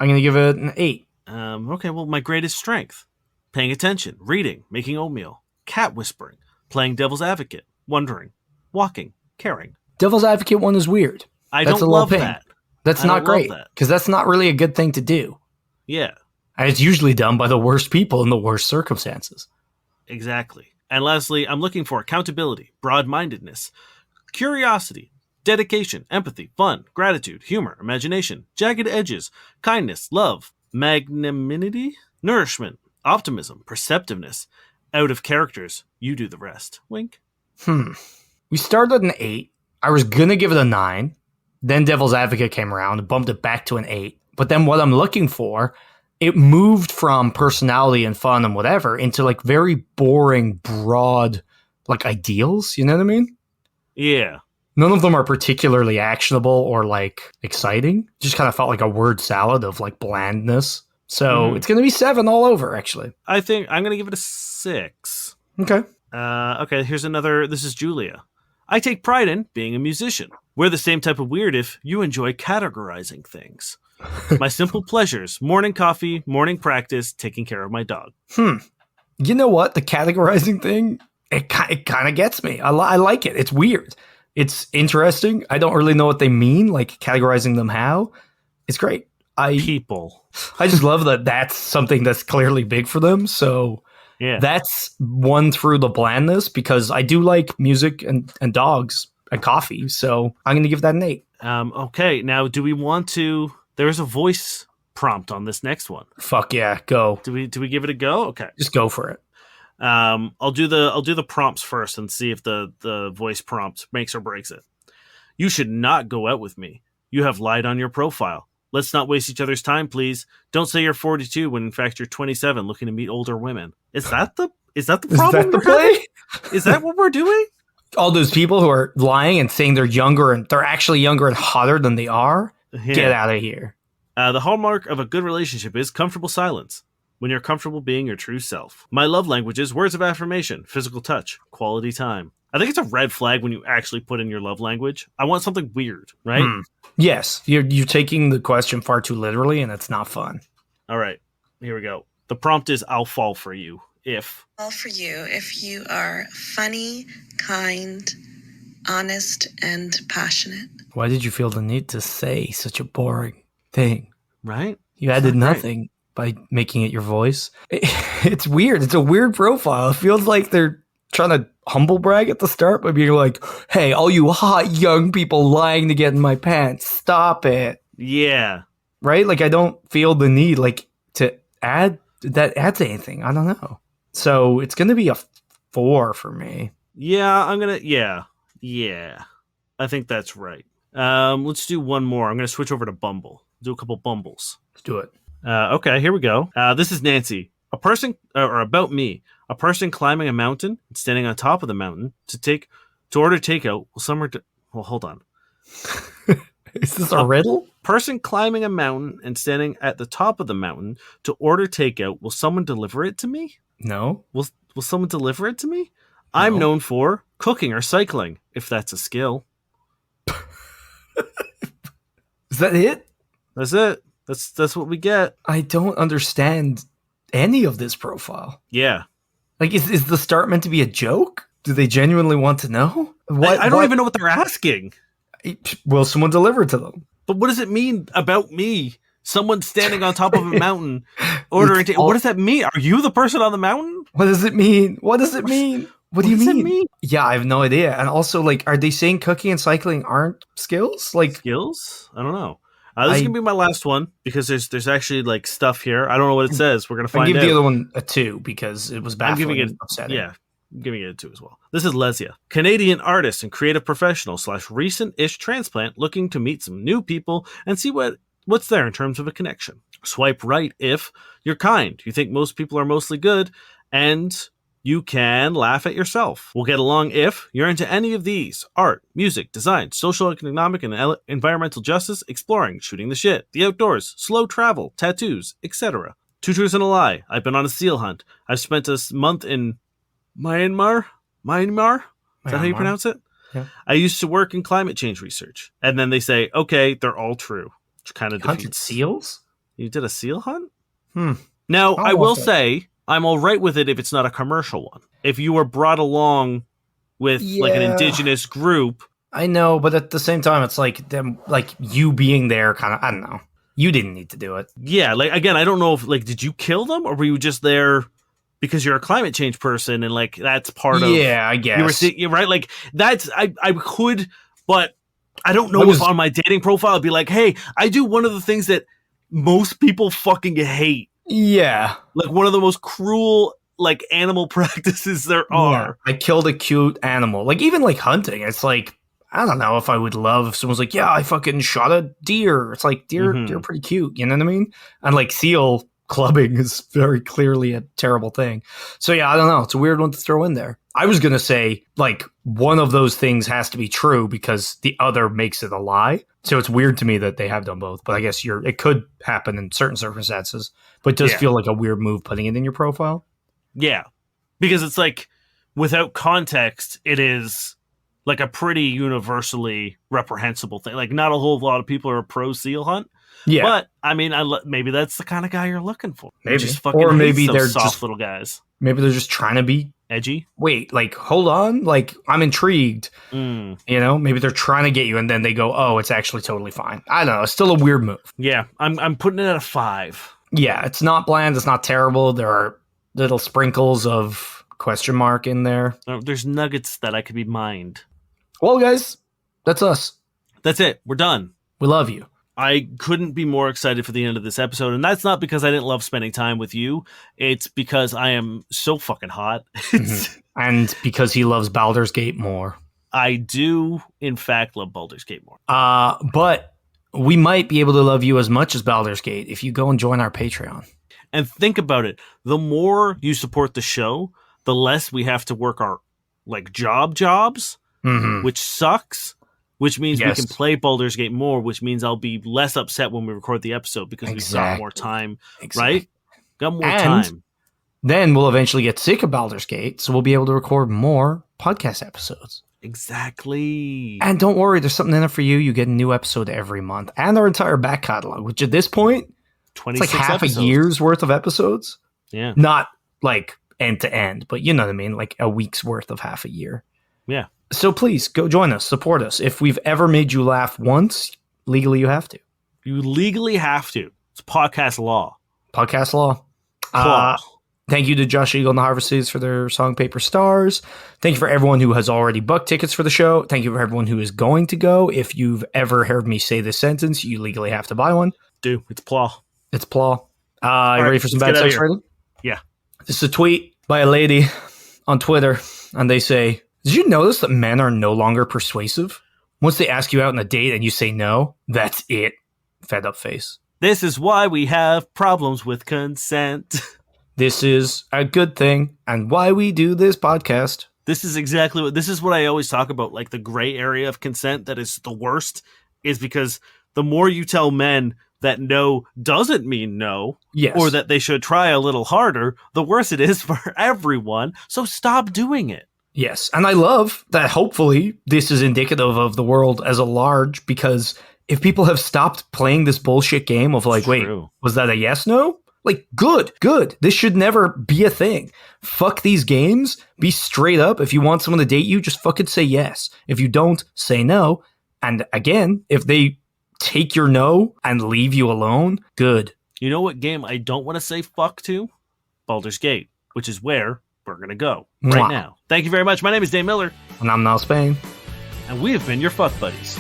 I'm going to give it an 8. Okay, well, my greatest strength: paying attention, reading, making oatmeal, cat whispering, playing devil's advocate, wondering, walking, caring. Devil's advocate one is weird. I That's don't a low love ping. that. That's I not don't great love that. because that's not really a good thing to do. Yeah, And it's usually done by the worst people in the worst circumstances. exactly. And lastly, I'm looking for accountability, broad-mindedness, curiosity, dedication, empathy, fun, gratitude, humor, imagination, jagged edges, kindness, love, magnanimity, nourishment, optimism, perceptiveness. Out of characters, you do the rest. Wink. We started at an 8. I was going to give it a 9. Then Devil's Advocate came around and bumped it back to an 8. But then what I'm looking for, it moved from personality and fun and whatever into like very boring, broad, like ideals. You know what I mean? Yeah. None of them are particularly actionable or like exciting. Just kind of felt like a word salad of like blandness. So it's going to be 7 all over, actually. I think I'm going to give it a 6. Okay. Okay, here's another. This is Julia. I take pride in being a musician. We're the same type of weird if you enjoy categorizing things. My simple pleasures: morning coffee, morning practice, taking care of my dog. You know what? The categorizing thing, it kind of gets me. I like it. It's weird. It's interesting. I don't really know what they mean, like categorizing them how. It's great. I just love that that's something that's clearly big for them. So Yeah. that's one through the blandness because I do like music and dogs and coffee. So I'm going to give that an 8. Okay, now do we want to... There's a voice prompt on this next one. Fuck yeah, go. Do we give it a go? Okay. Just go for it. I'll do the prompts first and see if the voice prompt makes or breaks it. You should not go out with me. You have lied on your profile. Let's not waste each other's time, please. Don't say you're 42 when in fact you're 27 looking to meet older women. Is that the problem? Is that the play? Is that what we're doing? All those people who are lying and saying they're younger and they're actually younger and hotter than they are, get out of here. The hallmark of a good relationship is comfortable silence. When you're comfortable being your true self. My love languages: words of affirmation, physical touch, quality time. I think it's a red flag when you actually put in your love language. I want something weird, right? Yes, you're taking the question far too literally, and it's not fun. All right, here we go. The prompt is: I'll fall for you if... Fall for you if you are funny, kind, honest, and passionate. Why did you feel the need to say such a boring thing? Right? You added nothing by making it your voice. It's weird. It's a weird profile. It feels like they're trying to humble brag at the start by being like, hey, all you hot young people lying to get in my pants, stop it. Yeah. Right? Like, I don't feel the need like to add that adds anything. I don't know. So it's going to be a 4 for me. Yeah, I'm going to... Yeah. I think that's right. Let's do one more. I'm going to switch over to Bumble. Do a couple Bumbles. Let's do it. Okay, here we go. This is Nancy. A person, or about me, a person climbing a mountain and standing on top of the mountain to order takeout. Well, hold on. Is this a riddle? Person climbing a mountain and standing at the top of the mountain to order takeout. Will someone deliver it to me? No. Will someone deliver it to me? I'm known for cooking or cycling, if that's a skill. Is that it? That's it. That's what we get. I don't understand any of this profile. Yeah. Like, is the start meant to be a joke? Do they genuinely want to know? What? I don't even know what they're asking. Will someone deliver to them? But what does it mean about me? Someone standing on top of a mountain ordering. What does that mean? Are you the person on the mountain? What does it mean? What does it mean? What do you does it mean? mean? Yeah, I have no idea. And also, like, are they saying cooking and cycling aren't skills? Like, Skills? I don't know. This is gonna be my last one because there's actually like stuff here. I don't know what it says. We're gonna find out. give the other one a 2 because it was baffling. I'm giving it upsetting. Yeah, I'm giving it a 2 as well. This is Lesia, Canadian artist and creative professional / recent-ish transplant looking to meet some new people and see what's there in terms of a connection. Swipe right if you're kind. You think most people are mostly good, and you can laugh at yourself. We'll get along if you're into any of these: art, music, design, social, economic, and environmental justice, exploring, shooting the shit, the outdoors, slow travel, tattoos, etc. 2 truths and a lie. I've been on a seal hunt. I've spent a month in Myanmar? Is that how you pronounce it? Yeah. I used to work in climate change research. And then they say, okay, they're all true. Which kind of Hunted seals? You did a seal hunt? Hmm. Now, I will also say, I'm all right with it if it's not a commercial one. If you were brought along with like an indigenous group. I know, but at the same time, it's like them, like you being there kind of, I don't know. You didn't need to do it. Yeah, like, again, I don't know if, like, did you kill them or were you just there because you're a climate change person and, like, that's part of... Yeah, I guess. You're right? Like, that's... I could, but I don't know if on my dating profile I'd be like, hey, I do one of the things that most people fucking hate. Yeah. Like, one of the most cruel, like, animal practices there are. I killed a cute animal. Like, even, like, hunting, it's like, I don't know if I would love if someone's like, yeah, I fucking shot a deer. It's like, deer are pretty cute, you know what I mean? And, like, seal clubbing is very clearly a terrible thing. So, yeah, I don't know. It's a weird one to throw in there. I was going to say, like, one of those things has to be true because the other makes it a lie. So it's weird to me that they have done both. But I guess it could happen in certain circumstances. But it does feel like a weird move putting it in your profile. Yeah. Because it's like, without context, it is like a pretty universally reprehensible thing. Like, not a whole lot of people are pro seal hunt. Yeah. But, I mean, maybe that's the kind of guy you're looking for. Maybe. Just fucking or maybe they're soft just little guys. Maybe they're just trying to be edgy. Wait, like, hold on. Like, I'm intrigued. You know, maybe they're trying to get you and then they go, oh, it's actually totally fine. I don't know. It's still a weird move. Yeah. I'm putting it at a 5. Yeah. It's not bland. It's not terrible. There are little sprinkles of question mark in there. There's nuggets that I could be mined. Well, guys, that's us. That's it. We're done. We love you. I couldn't be more excited for the end of this episode. And that's not because I didn't love spending time with you. It's because I am so fucking hot. And because he loves Baldur's Gate more. I do, in fact, love Baldur's Gate more. But we might be able to love you as much as Baldur's Gate if you go and join our Patreon. And think about it. The more you support the show, the less we have to work our like jobs, which sucks. Which means we can play Baldur's Gate more, which means I'll be less upset when we record the episode because we've got more time, right? Got more time. Then we'll eventually get sick of Baldur's Gate, so we'll be able to record more podcast episodes. Exactly. And don't worry, there's something in it for you. You get a new episode every month. And our entire back catalog, which at this point, 26 it's like half episodes. A year's worth of episodes. Yeah. Not like end to end, but you know what I mean? Like a week's worth of half a year. Yeah. So please go join us, support us. If we've ever made you laugh once, legally you have to. You legally have to. It's podcast law. Podcast law. Thank you to Josh Eagle and the Harvesters for their song Paper Stars. Thank you for everyone who has already booked tickets for the show. Thank you for everyone who is going to go. If you've ever heard me say this sentence, you legally have to buy one. Do. It's Plaw. It's Plaw. You ready for some bad sex rating? Yeah. This is a tweet by a lady on Twitter, and they say, did you notice that men are no longer persuasive? Once they ask you out on a date and you say no, that's it. Fed up face. This is why we have problems with consent. This is a good thing and why we do this podcast. This is what I always talk about, like the gray area of consent that is the worst, is because the more you tell men that no doesn't mean no, or that they should try a little harder, the worse it is for everyone. So stop doing it. Yes, and I love that hopefully this is indicative of the world as a large, because if people have stopped playing this bullshit game of like, wait, was that a yes, no? Like, good. This should never be a thing. Fuck these games. Be straight up. If you want someone to date you, just fucking say yes. If you don't, say no. And again, if they take your no and leave you alone, good. You know what game I don't want to say fuck to? Baldur's Gate, which is where we're going to go right Mwah. now. Thank you very much. My name is Dave Miller, And I'm Niall Spain. and we have been your fuck buddies.